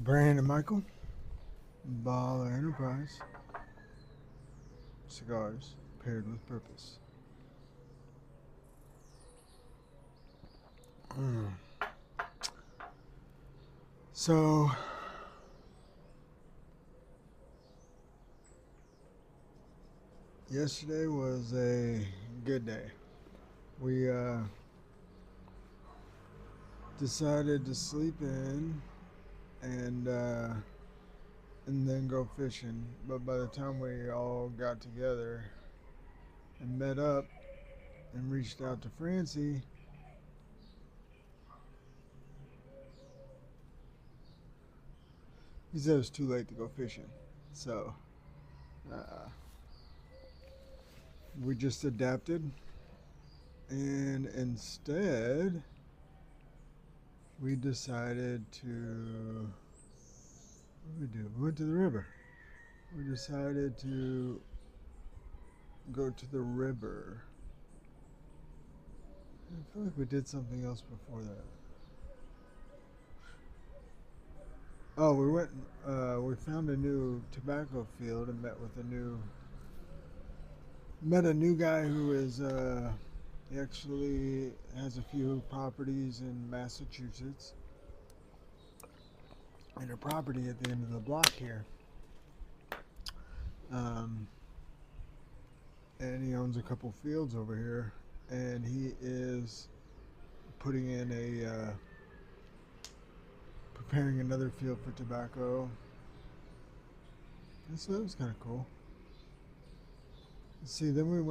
Brandon Michael, Baller Enterprise, cigars paired with purpose. Mm. So, yesterday was a good day. We decided to sleep in and uh, and then go fishing. But by the time we all got together and met up and reached out to Francie, he said it was too late to go fishing. So uh, we just adapted, and instead we decided to. What did we do? We went to the river. We decided to go to the river. I feel like we did something else before that. Oh, we went. We found a new tobacco field and met a new guy who is. He actually has a few properties in Massachusetts and a property at the end of the block here. Um, and he owns a couple fields over here, and he is putting in preparing another field for tobacco. And so that was kind of cool. Let's see, then we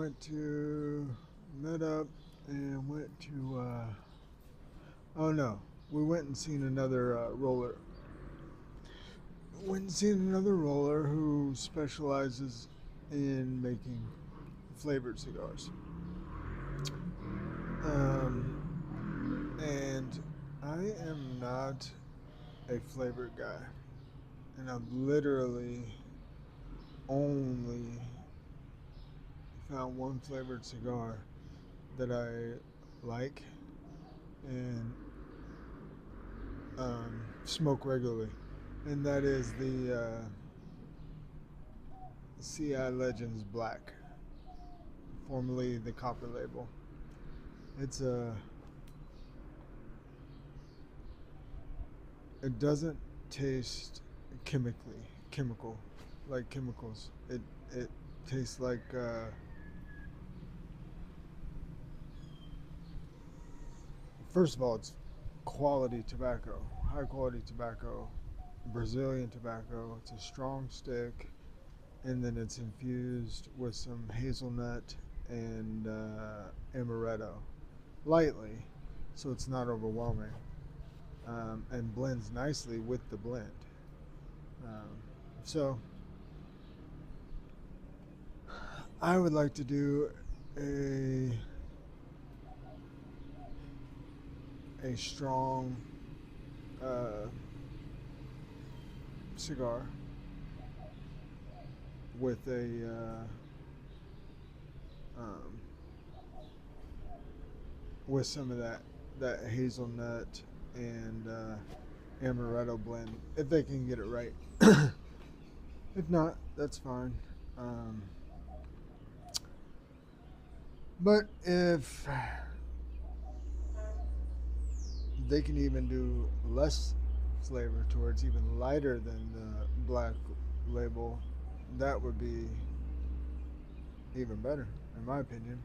met up and went to, oh no, we went and seen another roller. Went and seen another roller who specializes in making flavored cigars. And I am not a flavored guy. And I've literally only found one flavored cigar that I like and smoke regularly, and that is the CI Legends Black, formerly the Copper Label. It's it doesn't taste chemical, like chemicals. It tastes like first of all, it's quality tobacco, high quality tobacco, Brazilian tobacco. It's a strong stick, and then it's infused with some hazelnut and amaretto, lightly, so it's not overwhelming, and blends nicely with the blend. So I would like to do a a strong uh, cigar with a um, with some of that hazelnut and amaretto blend, if they can get it right. If not, that's fine. Um, but if they can even do less flavor towards even lighter than the black label, that would be even better, in my opinion.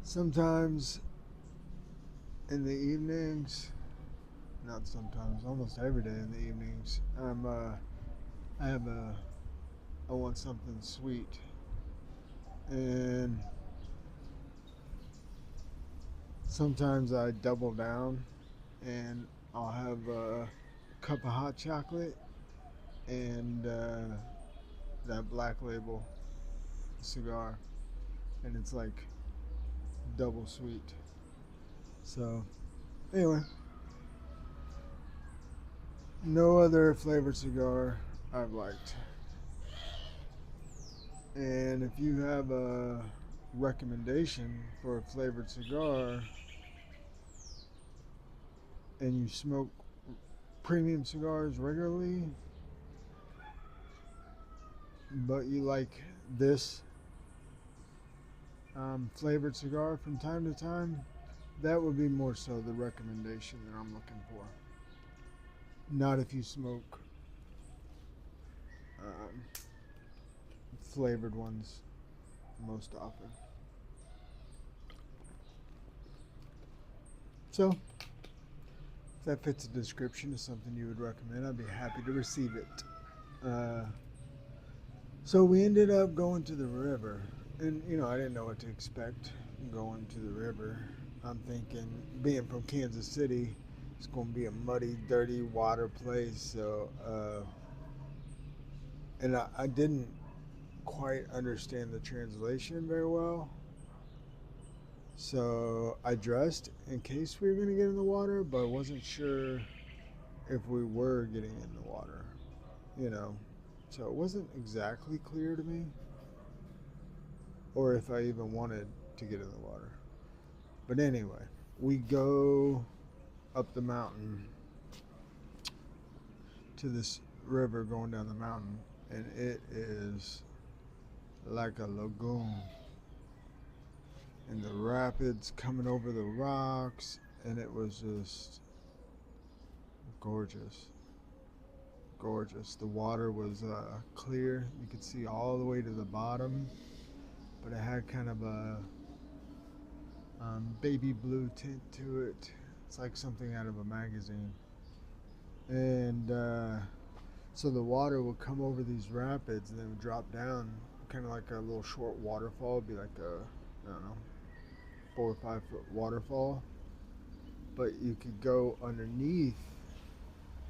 Sometimes in the evenings, not sometimes, almost every day in the evenings, I have I want something sweet, and sometimes I double down, and I'll have a cup of hot chocolate and that black label cigar, and it's like double sweet. So anyway, no other flavored cigar I've liked. And if you have recommendation for a flavored cigar and you smoke premium cigars regularly, but you like this flavored cigar from time to time, that would be more so the recommendation that I'm looking for. Not if you smoke um, flavored ones most often. So, if that fits the description of something you would recommend, I'd be happy to receive it. Uh, so we ended up going to the river, and I didn't know what to expect going to the river. I'm thinking, being from Kansas City, it's going to be a muddy, dirty water place. And I didn't quite understand the translation very well. So I dressed in case we were going to get in the water, but I wasn't sure if we were getting in the water, you know. So it wasn't exactly clear to me, or if I even wanted to get in the water. But anyway, we go up the mountain to this river going down the mountain, and it is like a lagoon. And the rapids coming over the rocks, and it was just gorgeous. Gorgeous. The water was clear. You could see all the way to the bottom, but it had kind of a baby blue tint to it. It's like something out of a magazine. And so the water would come over these rapids and then would drop down, kind of like a little short waterfall. It'd be like I don't know, 4 or 5 foot waterfall. But you could go underneath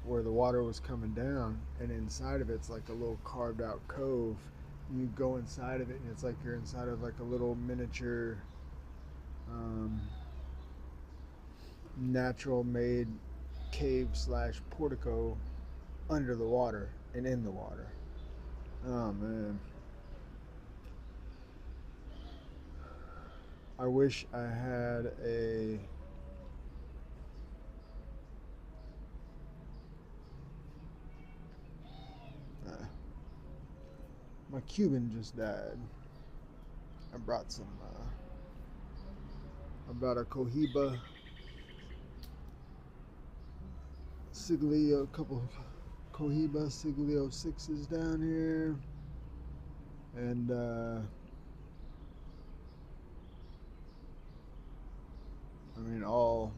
where the water was coming down, and inside of it's like a little carved out cove. You go inside of it, and it's like you're inside of like a little miniature natural made cave slash portico under the water and in the water. Oh man, I wish I had my Cuban just died. I brought some I brought a Cohiba Siglio, a couple Cohiba Siglio 6s down here, and I mean, all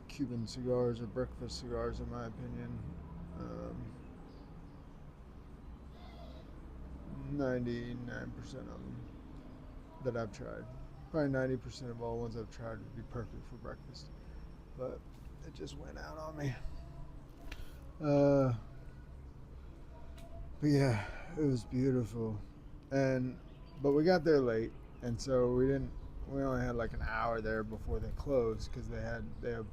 Cuban cigars are breakfast cigars, in my opinion. 99% of them that I've tried. Probably 90% of all ones I've tried would be perfect for breakfast. But it just went out on me. But yeah, it was beautiful. But we got there late, and so we only had like an hour there before they closed, because they have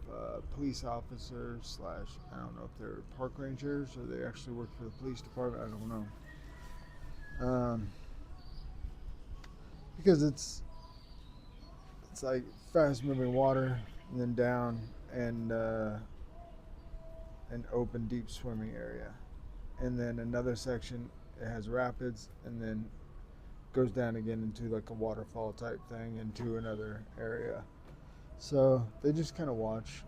police officers slash, I don't know if they're park rangers or they actually work for the police department. I don't know. Because it's like fast moving water and then down, and an open deep swimming area, and then another section, it has rapids, and then goes down again into like a waterfall type thing into another area. So they just kind of watch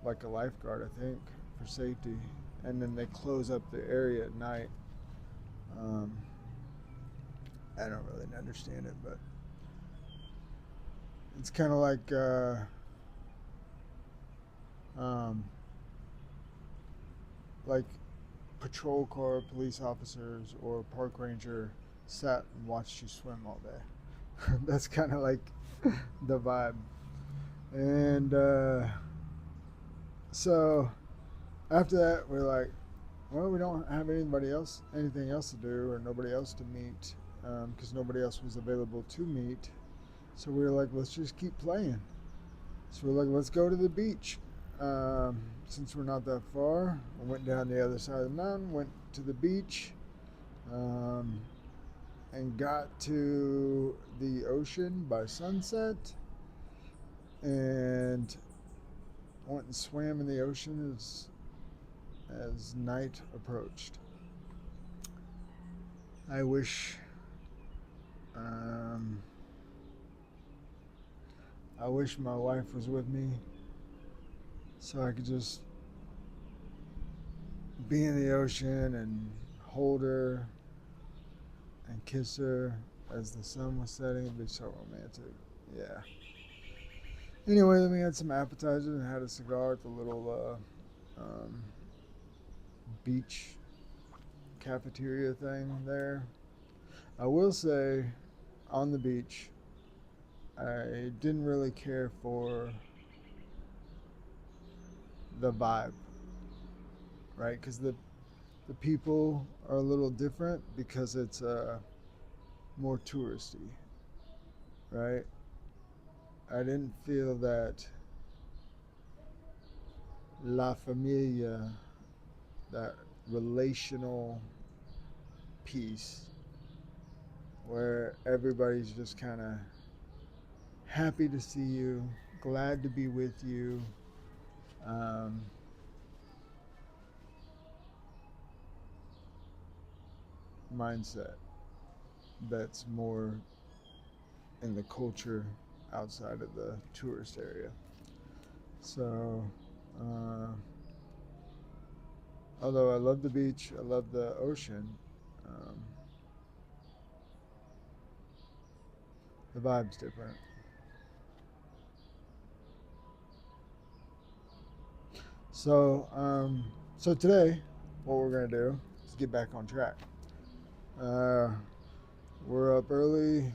like a lifeguard, I think, for safety, and then they close up the area at night. I don't really understand it, but it's kind of like patrol car police officers or park ranger sat and watched you swim all day. That's kind of like the vibe. And so after that, we're like, well, we don't have anything else to do, or nobody else to meet, because nobody else was available to meet. So we were like, let's just keep playing. So we're like, let's go to the beach. Since we're not that far, I went down the other side of the mountain, went to the beach. and got to the ocean by sunset and went and swam in the ocean as night approached. I wish um, I wish my wife was with me so I could just be in the ocean and hold her and kiss her as the sun was setting. It'd be so romantic. Yeah. Anyway, then we had some appetizers and had a cigar at the little beach cafeteria thing there. I will say, on the beach, I didn't really care for the vibe, right? Because the people are a little different because it's more touristy, right? I didn't feel that La Familia, that relational piece where everybody's just kind of happy to see you, glad to be with you. Um, Mindset that's more in the culture outside of the tourist area. So, uh, although I love the beach, I love the ocean, um, the vibe's different. So, so today, what we're gonna do is get back on track. Uh, we're up early,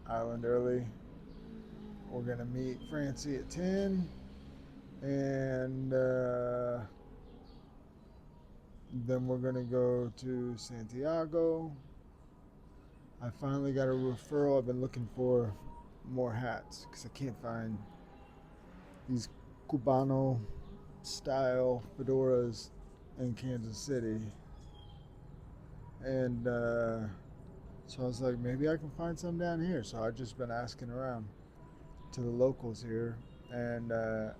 island early. We're gonna meet Francie at 10, and then we're gonna go to Santiago. I finally got a referral. I've been looking for more hats because I can't find these Cubano style fedoras in Kansas City. And so I was like, maybe I can find some down here. So I've just been asking around to the locals here. And I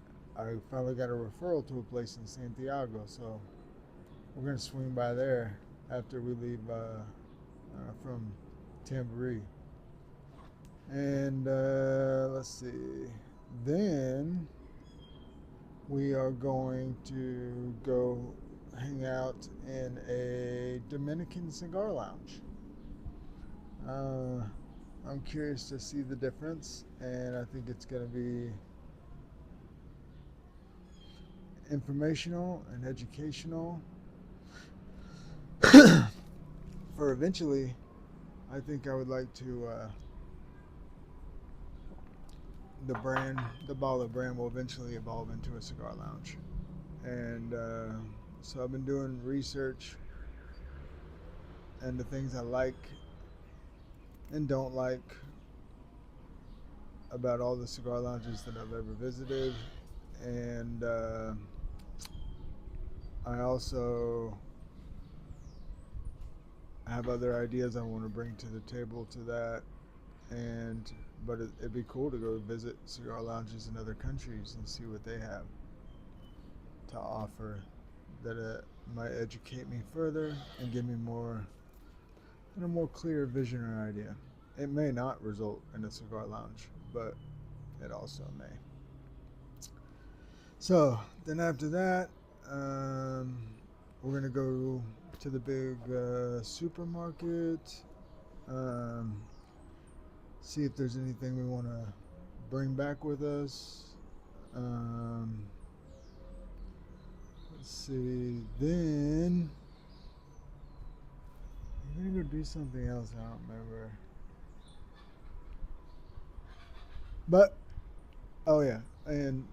finally got a referral to a place in Santiago. So we're going to swing by there after we leave from Tamboree. And let's see. Then we are going to go hang out in a Dominican cigar lounge. Uh, I'm curious to see the difference, and I think it's going to be informational and educational. For eventually, I think I would like to. The Baller brand will eventually evolve into a cigar lounge, and so I've been doing research and the things I like and don't like about all the cigar lounges that I've ever visited, and I also have other ideas I want to bring to the table to that. And but it'd be cool to go visit cigar lounges in other countries and see what they have to offer that might educate me further and give me a more clear vision or idea. It may not result in a cigar lounge, but it also may. So then after that, we're gonna go to the big supermarket. Um, See if there's anything we want to bring back with us. Um, let's see. Then we're gonna go do something else. I don't remember. But oh yeah, and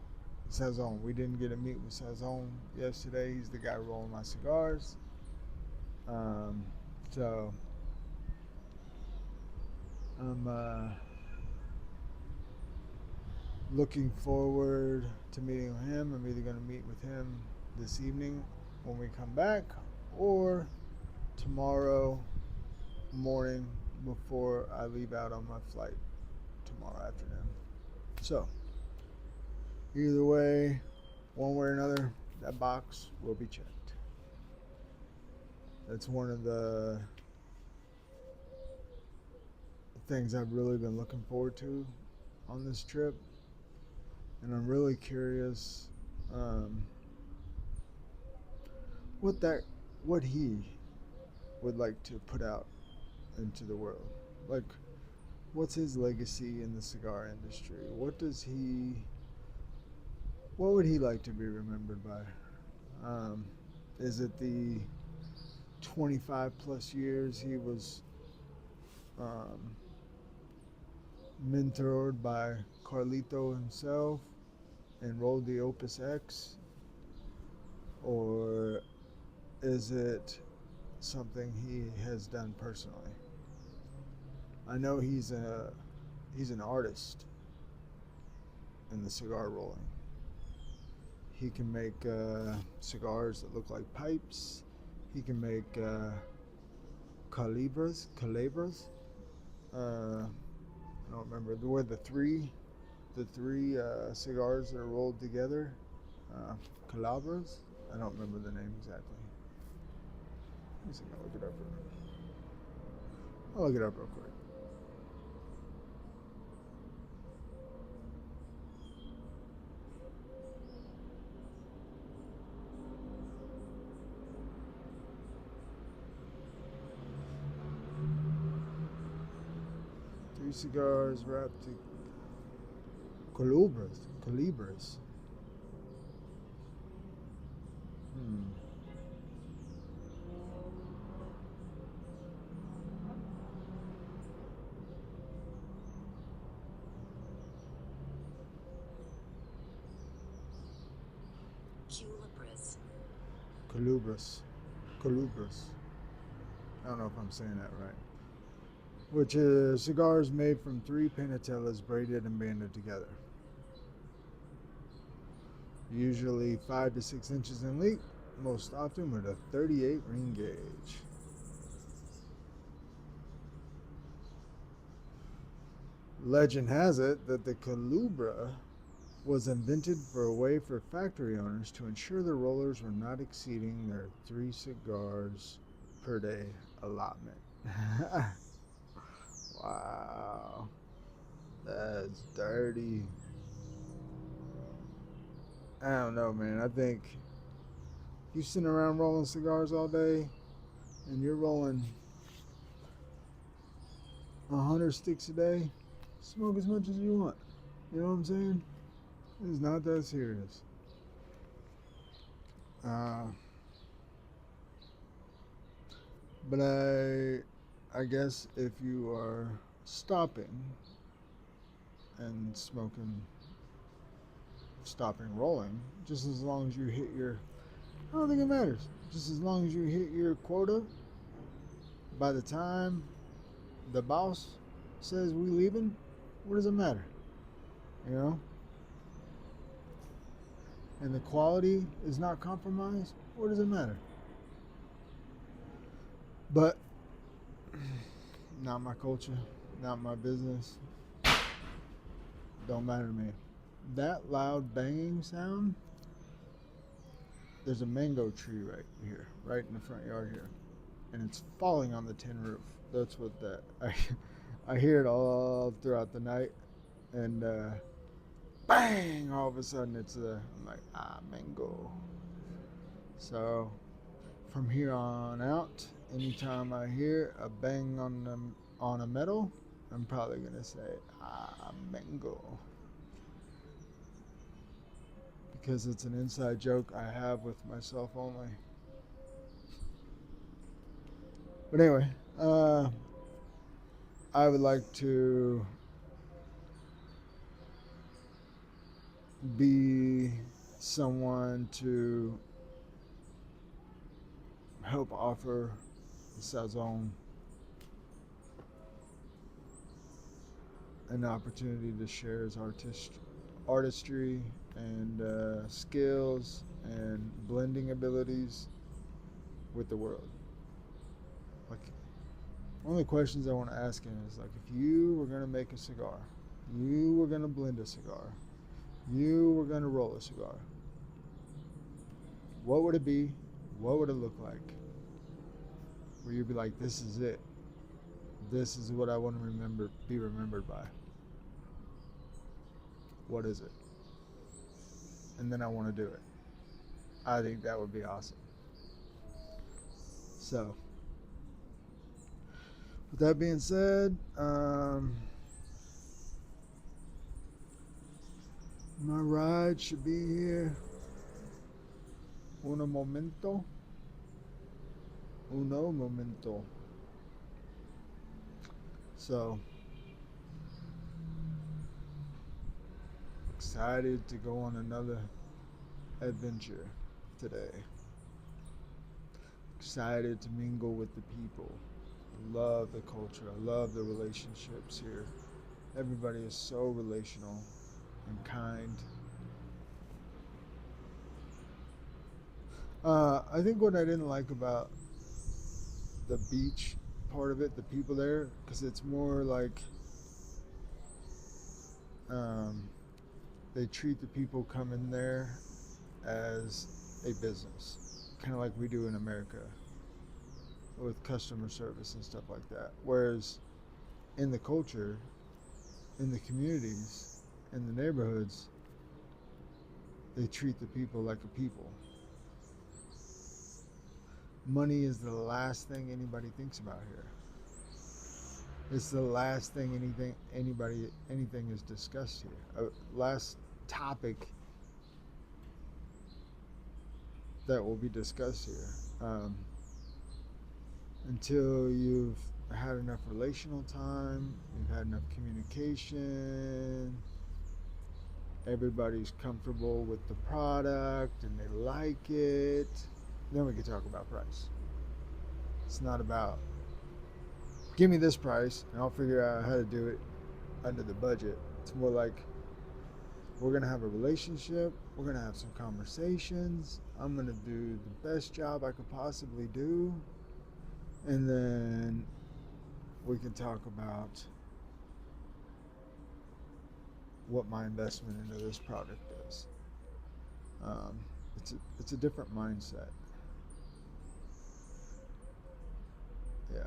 Sazon. We didn't get to meet with Sazon yesterday. He's the guy rolling my cigars. Um, so I'm looking forward to meeting with him. I'm either going to meet with him this evening when we come back, or tomorrow morning before I leave out on my flight tomorrow afternoon. So, either way, one way or another, that box will be checked. That's one of the things I've really been looking forward to on this trip, and I'm really curious um, what that what he would like to put out into the world. Like, what's his legacy in the cigar industry? What would he like to be remembered by? Um, is it the 25 plus years he was um, mentored by Carlito himself and rolled the Opus X? Or is it something he has done personally? I know he's an artist in the cigar rolling. He can make cigars that look like pipes. He can make calibras. I don't remember the word. The three cigars that are rolled together. Calabras. I don't remember the name exactly. Let me see. I'll look it up. I'll look it up real quick. Three cigars wrapped to calibras. Hmm. Calibras. Calibras. I don't know if I'm saying that right. Which is cigars made from three penatellas braided and banded together. Usually 5 to 6 inches in length, most often with a 38 ring gauge. Legend has it that the calibra was invented for a way for factory owners to ensure the rollers were not exceeding their 3 cigars per day allotment. Wow, that's dirty. I don't know, man. I think you sitting around rolling cigars all day and you're rolling 100 sticks a day, smoke as much as you want. You know what I'm saying? It's not that serious. Uh, but I guess if you are stopping and smoking, stopping rolling, just as long as you hit your, I don't think it matters. Just as long as you hit your quota, by the time the boss says we leaving, what does it matter? You know? And the quality is not compromised, what does it matter? But not my culture, not my business. Don't matter to me. That loud banging sound, there's a mango tree right here, right in the front yard here. And it's falling on the tin roof. That's what that I hear it all throughout the night, and bang! All of a sudden, I'm like, mango. So from here on out, anytime I hear a bang on a metal, I'm probably gonna say mango, because it's an inside joke I have with myself only. But anyway, I would like to be someone to help offer the Sazon an opportunity to share his artistry and skills and blending abilities with the world. one of the questions I want to ask him is like, if you were gonna make a cigar, you were gonna blend a cigar, you were gonna roll a cigar, what would it be? What would it look like? Where you'd be like, this is it. This is what I want to be remembered by. What is it? And then I want to do it. I think that would be awesome. So, with that being said, my ride should be here. Uno momento. Uno momento. So, excited to go on another adventure today. Excited to mingle with the people. I love the culture. I love the relationships here. Everybody is so relational and kind. I think what I didn't like about the beach part of it, the people there, because it's more like they treat the people coming there as a business, kind of like we do in America with customer service and stuff like that. Whereas in the culture, in the communities, in the neighborhoods, they treat the people like a people. Money is the last thing anybody thinks about here. It's the last thing anything is discussed here. Last topic that will be discussed here. Until you've had enough relational time, you've had enough communication, everybody's comfortable with the product and they like it, then we can talk about price. It's not about, give me this price and I'll figure out how to do it under the budget. It's more like, we're going to have a relationship, we're going to have some conversations, I'm going to do the best job I could possibly do, and then we can talk about what my investment into this product is. It's a different mindset. Yeah.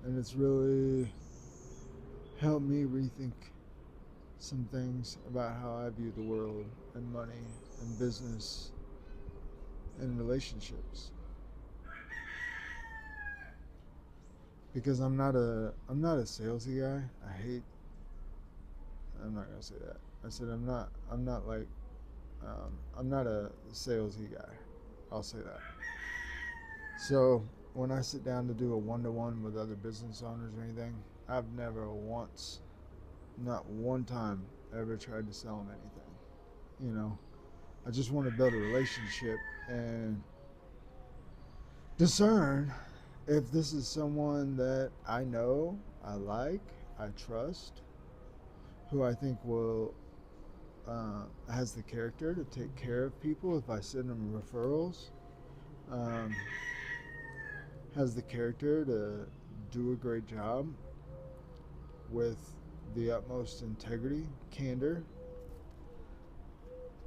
And it's really helped me rethink some things about how I view the world and money and business and relationships. Because I'm not a salesy guy. I'm not gonna say that. I said I'm not like I'm not a salesy guy. I'll say that. So when I sit down to do a one-to-one with other business owners or anything, I've never once, not one time, ever tried to sell them anything. You know, I just want to build a relationship and discern if this is someone that I know, I like, I trust, who I think will has the character to take care of people if I send them referrals, um, has the character to do a great job with the utmost integrity, candor,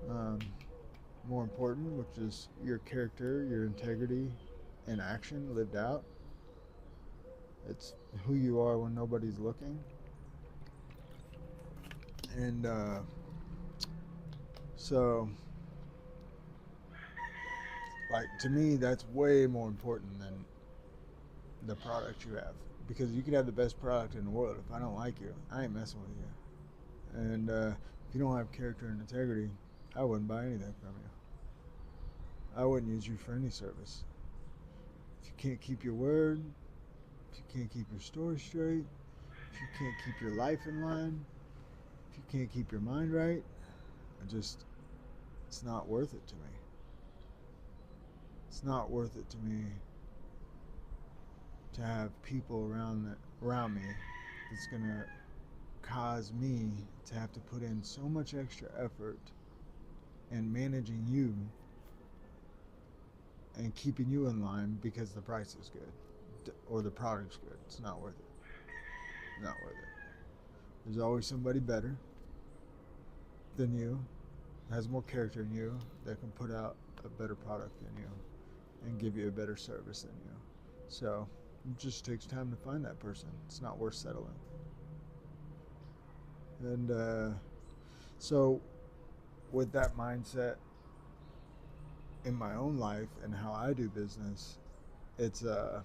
um, more important, which is your character, your integrity in action lived out. It's who you are when nobody's looking. And so, like, to me, that's way more important than the product you have. Because you could have the best product in the world. If I don't like you, I ain't messing with you. And if you don't have character and integrity, I wouldn't buy anything from you. I wouldn't use you for any service. If you can't keep your word, if you can't keep your story straight, if you can't keep your life in line, if you can't keep your mind right, it's not worth it to me. It's not worth it to me to have people around me that's gonna caused me to have to put in so much extra effort in managing you and keeping you in line because the price is good or the product's good. It's not worth it. Not worth it. There's always somebody better than you, has more character than you, that can put out a better product than you and give you a better service than you. So it just takes time to find that person. It's not worth settling. And so, with that mindset in my own life and how I do business, it's I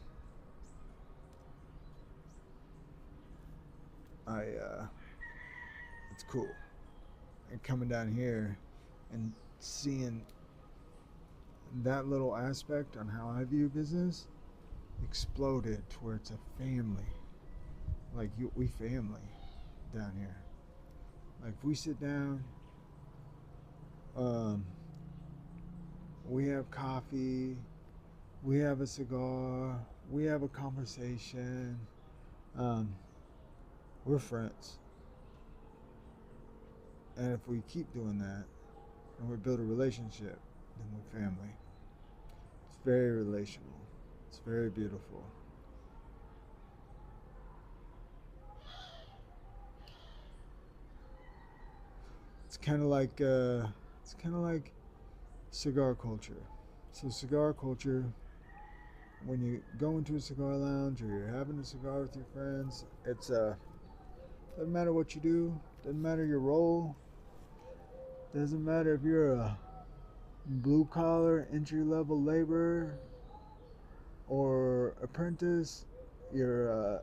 it's cool. And coming down here and seeing that little aspect on how I view business exploded to where it's a family. Like we family down here. Like if we sit down, um, we have coffee, we have a cigar, we have a conversation. Um, we're friends, and if we keep doing that and we build a relationship, then we're family. It's very relational. It's very beautiful. It's kind of like cigar culture. So cigar culture, when you go into a cigar lounge or you're having a cigar with your friends, it's doesn't matter what you do, doesn't matter your role, doesn't matter if you're a blue collar entry level laborer or apprentice, you're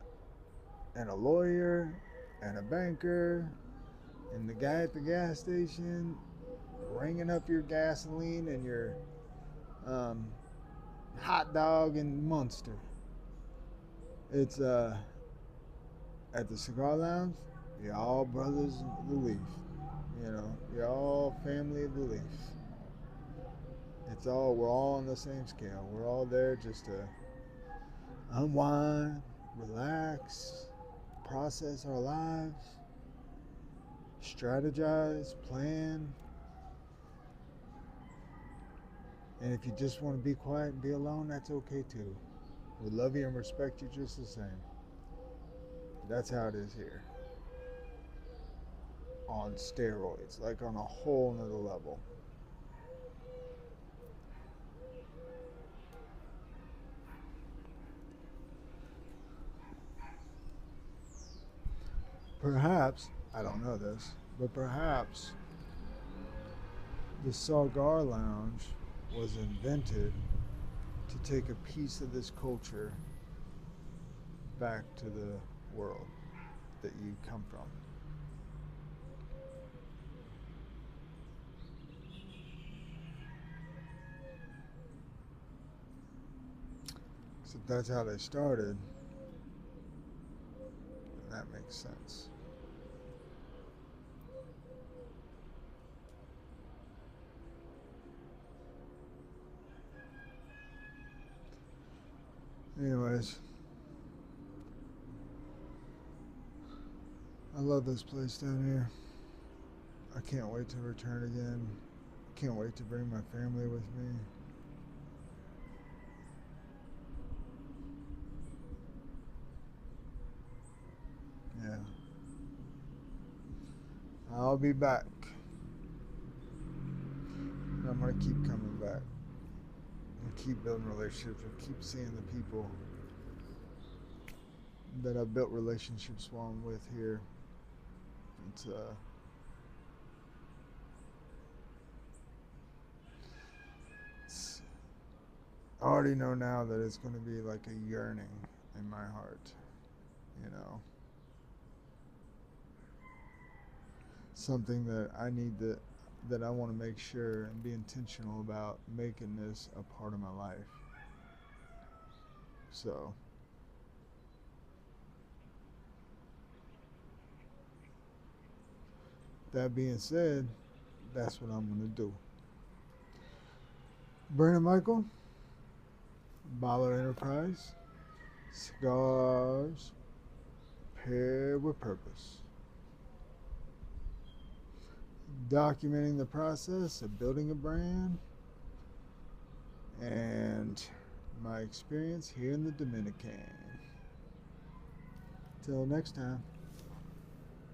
and a lawyer and a banker and the guy at the gas station ringing up your gasoline and your um, hot dog and Munster. It's at the cigar lounge, you're all brothers of the leaf. You know, you're all family of the leaf. We're all on the same scale. We're all there just to unwind, relax, process our lives, strategize, plan. And if you just want to be quiet and be alone, that's okay too. We love you and respect you just the same. That's how it is here. On steroids, like on a whole nother level. Perhaps, I don't know this, but perhaps the cigar lounge was invented to take a piece of this culture back to the world that you come from. So that's how they started, and that makes sense. Anyways, I love this place down here. I can't wait to return again. Can't wait to bring my family with me. Yeah. I'll be back. I'm gonna keep coming back. And keep building relationships and keep seeing the people that I've built relationships while I'm with here. It's it's I already know now that it's gonna be like a yearning in my heart, you know. Something that that I want to make sure and be intentional about making this a part of my life. So that being said, that's what I'm gonna do. Brandon Michael, Baller Enterprise, cigars paired with purpose. documenting the process of building a brand and my experience here in the Dominican. Till next time.